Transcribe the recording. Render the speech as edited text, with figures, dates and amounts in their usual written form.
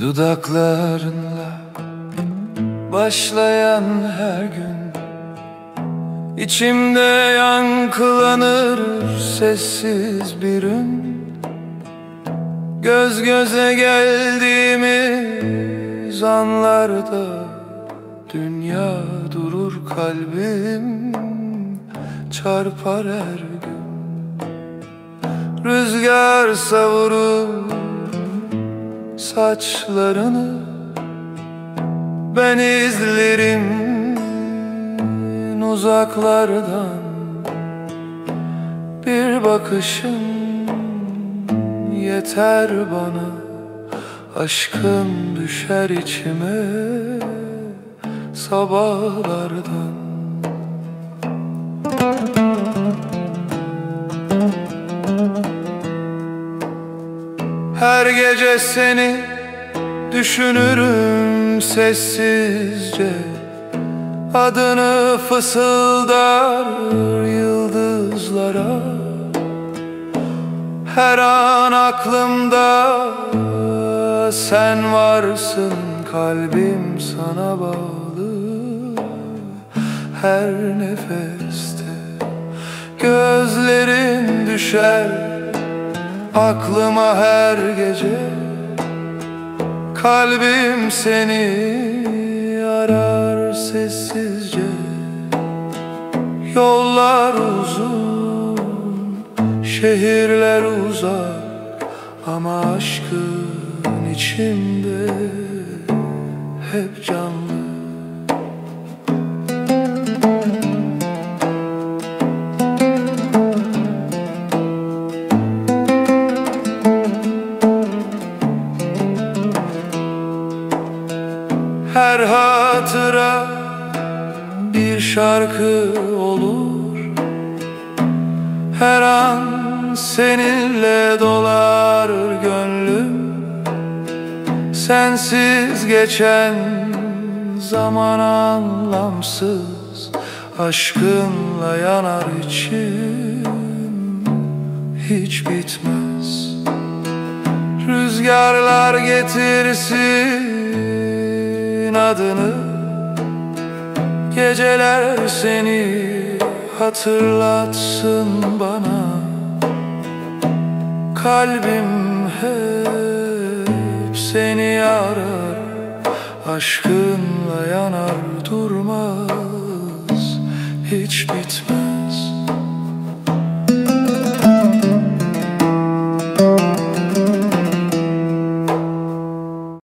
Dudaklarınla başlayan her gün İçimde yankılanır sessiz bir ün. Göz göze geldiğimiz anlarda dünya durur, kalbim çarpar her gün. Rüzgar savurur saçlarını, ben izlerim uzaklardan. Bir bakışın yeter bana, aşkın düşer içime sabahlardan. Her gece seni düşünürüm sessizce, adını fısıldar yıldızlara. Her an aklımda sen varsın, kalbim sana bağlı. Her nefeste gözlerin düşer aklıma her gece. Kalbim seni arar sessizce. Yollar uzun, şehirler uzak, ama aşkın içimde hep canlı. Her hatıra bir şarkı olur, her an seninle dolar gönlüm. Sensiz geçen zaman anlamsız, aşkınla yanar içim hiç bitmez. Rüzgarlar getirsin adını, geceler seni hatırlatsın bana. Kalbim hep seni arar, aşkınla yanar durmaz hiç bitmez.